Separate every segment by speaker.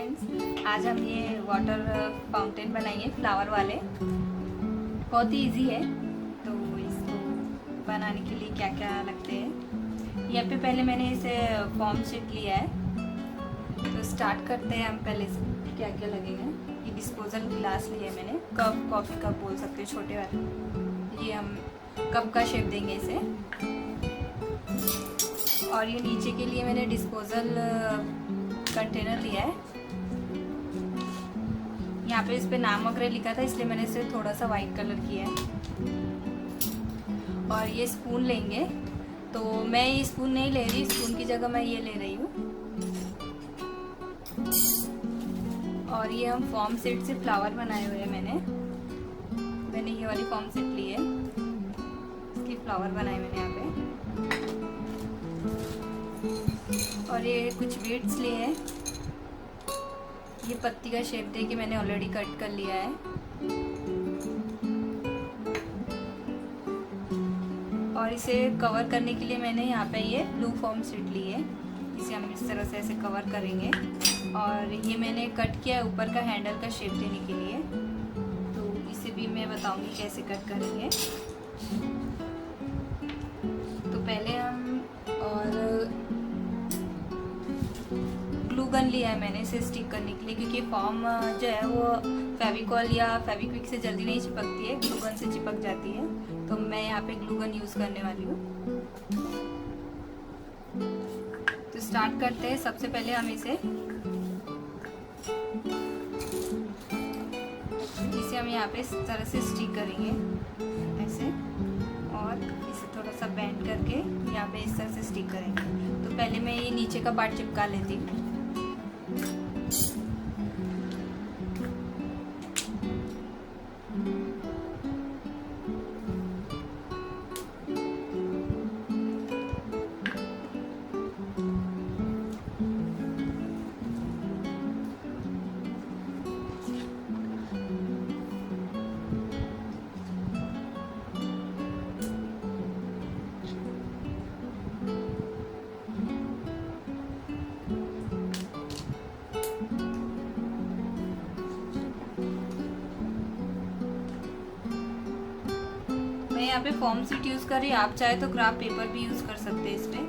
Speaker 1: Friends, आज हम ये वाटर फाउंटेन बनाएंगे फ्लावर वाले। बहुत ही इजी है। तो इसको बनाने के लिए क्या क्या लगते हैं, यहाँ पे पहले मैंने इसे फॉर्म शीट लिया है। तो स्टार्ट करते हैं हम पहले से क्या क्या लगेगा। ये डिस्पोजल गिलास लिया है मैंने, कप कॉफ़ी कप बोल सकते हैं, छोटे वाले। ये हम कप का शेप देंगे इसे। और ये नीचे के लिए मैंने डिस्पोजल कंटेनर लिया है। यहाँ पे इस पे नाम वगैरह लिखा था, इसलिए मैंने इसे थोड़ा सा वाइट कलर किया है। और ये स्पून लेंगे, तो मैं ये स्पून नहीं ले रही, स्पून की जगह मैं ये ले रही हूँ। और ये हम फॉर्म सेट से फ्लावर बनाए हुए हैं। मैंने ये वाली फॉर्म सेट ली है, इसके फ्लावर बनाए मैंने यहाँ पे। और ये कुछ बीड्स लिए हैं, ये पत्ती का शेप दे के मैंने ऑलरेडी कट कर लिया है। और इसे कवर करने के लिए मैंने यहाँ पे ये ब्लू फॉर्म शीट ली है, इसे हम इस तरह से ऐसे कवर करेंगे। और ये मैंने कट किया है ऊपर का हैंडल का शेप देने के लिए, तो इसे भी मैं बताऊंगी कैसे कट करेंगे। तो पहले हम ग्लू गन लिया है मैंने इसे स्टिक करने के लिए, क्योंकि फॉर्म जो है वो फेविकॉल या फेविक्विक से जल्दी नहीं चिपकती है, ग्लू गन से चिपक जाती है। तो मैं यहाँ पे ग्लू गन यूज़ करने वाली हूँ। तो स्टार्ट करते हैं। सबसे पहले हम इसे हम यहाँ पे इस तरह से स्टिक करेंगे ऐसे, और इसे थोड़ा सा बेंड करके यहाँ पे इस तरह से स्टिक करेंगे। तो पहले मैं ये नीचे का पार्ट चिपका लेती हूँ। मैं यहाँ पे फॉर्म शीट यूज़ कर रही हूँ, आप चाहे तो क्राफ्ट पेपर भी यूज़ कर सकते हैं इस पे।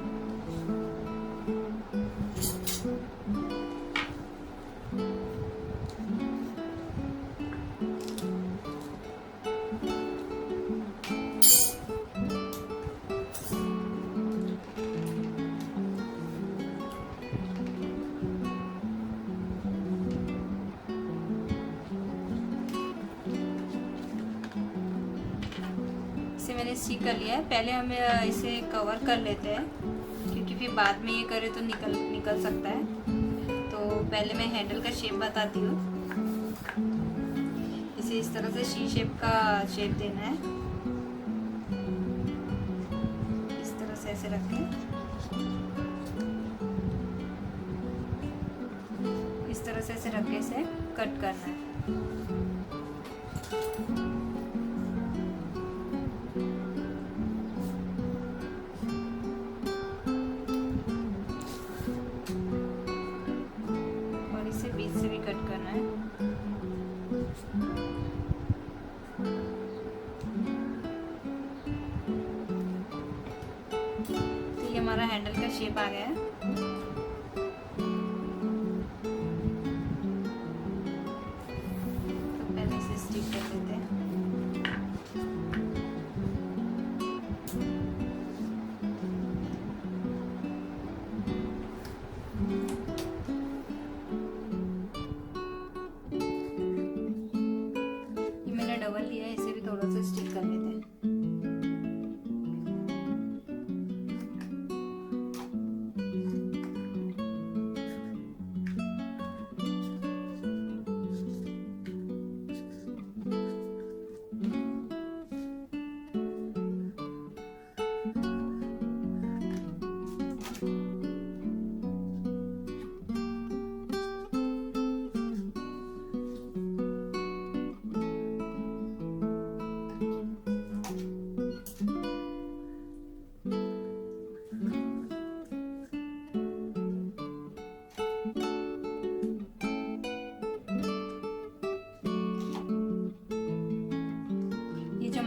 Speaker 1: मैंने स्टिक कर लिया है। पहले हम इसे कवर कर लेते हैं, क्योंकि फिर बाद में ये करें तो निकल सकता है। तो पहले मैं हैंडल का शेप बताती हूँ। इसे इस तरह से सी शेप का शेप देना है, इस तरह से ऐसे रखें, इस तरह से ऐसे रख के इसे कट करना है। बीच से भी कट करना है। तो ये हमारा हैंडल का शेप आ गया है। तो पहले इसे स्टिक कर देते हैं। डबल लिया है, इसे भी थोड़ा सा स्टिक कर लेते हैं।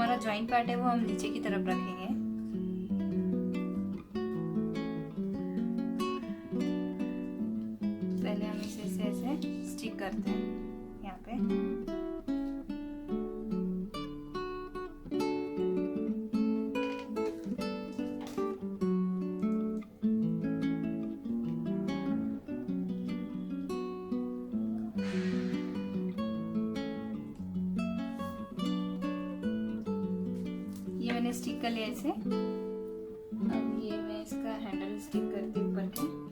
Speaker 1: हमारा जॉइंट पार्ट है वो हम नीचे की तरफ रखेंगे। पहले हम इसे ऐसे स्टिक करते हैं यहाँ पे। ये मैंने स्टिक कर लिया इसे। अब ये मैं इसका हैंडल स्टिक करती हूँ ऊपर के।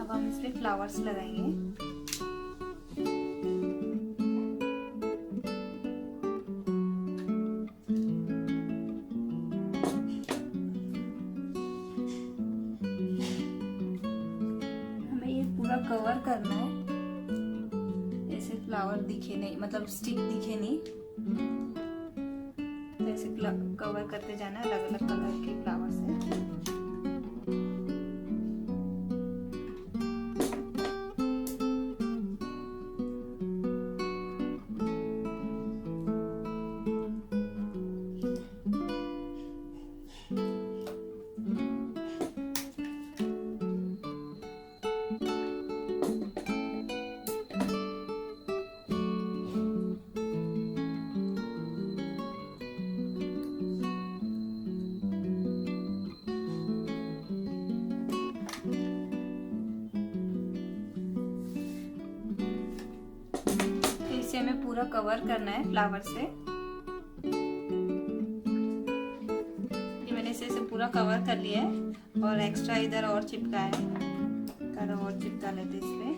Speaker 1: अब हम इसमें फ्लावर्स लगाएंगे। हमें ये पूरा कवर करना है, ऐसे फ्लावर दिखे नहीं, मतलब स्टिक दिखे नहीं, तो ऐसे कवर करते जाना अलग अलग कलर के फ्लावर से। इसे हमें पूरा कवर करना है फ्लावर से। ये मैंने इसे पूरा कवर कर लिया है और एक्स्ट्रा इधर और चिपका है, कलर और चिपका लेते इसमें।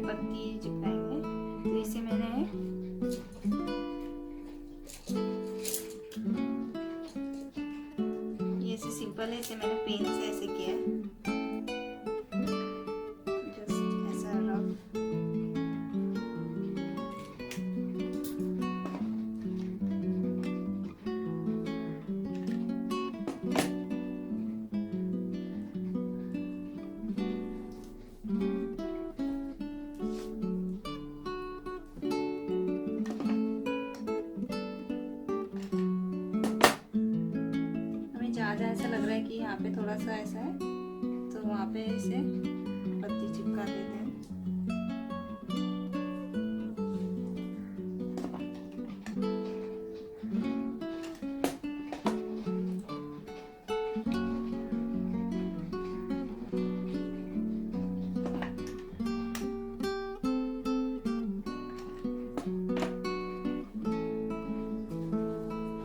Speaker 1: पत्ती चिपकाएंगे, तो इसे मैंने ये ऐसे सिंपल है, इसे मैंने पेन से ऐसे किया, जस्ट ऐसा रफ। ज़्यादा ऐसा लग रहा है कि यहाँ पे थोड़ा सा ऐसा है, तो वहाँ पे इसे पत्ती चिपका देते हैं।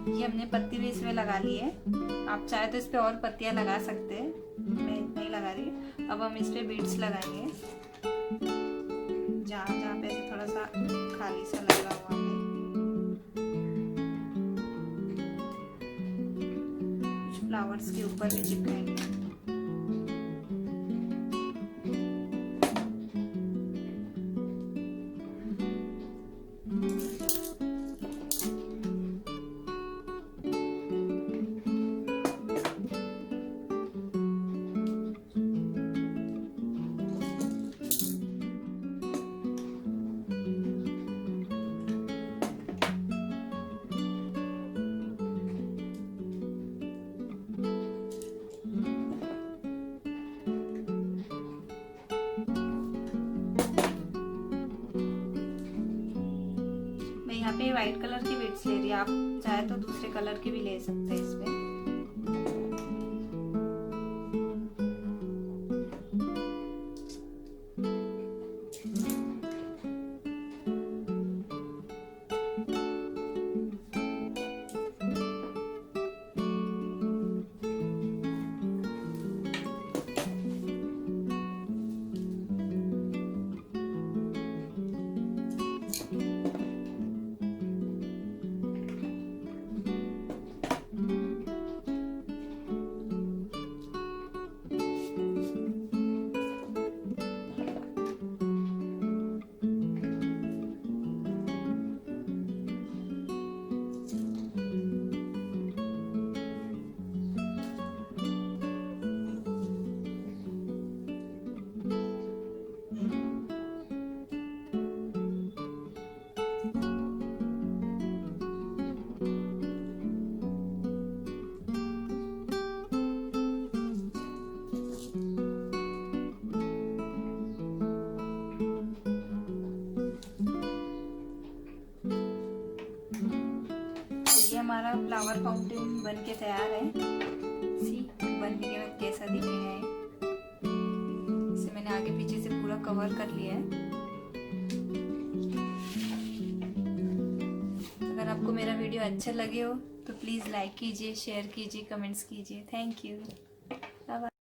Speaker 1: ये हमने पत्ती भी इसमें लगा ली है। आप चाहे तो इस पे और पत्तियां लगा सकते हैं, मैं इतना ही लगा रही। अब हम इस पे बीड्स लगाएंगे, जहाँ जहाँ पे थोड़ा सा खाली सा लग रहा हुआ पे फ्लावर्स के ऊपर भी चिपकाएंगे। यहाँ पे वाइट कलर की बीड्स ले रही है, आप चाहे तो दूसरे कलर की भी ले सकते हैं इसमें। हमारा फ्लावर फाउंटेन बन के तैयार है। सी बनने के बाद कैसा दिखेगा ये। इसे मैंने आगे पीछे से पूरा कवर कर लिया है। अगर आपको मेरा वीडियो अच्छा लगे हो तो प्लीज़ लाइक कीजिए, शेयर कीजिए, कमेंट्स कीजिए। Thank you. Bye bye.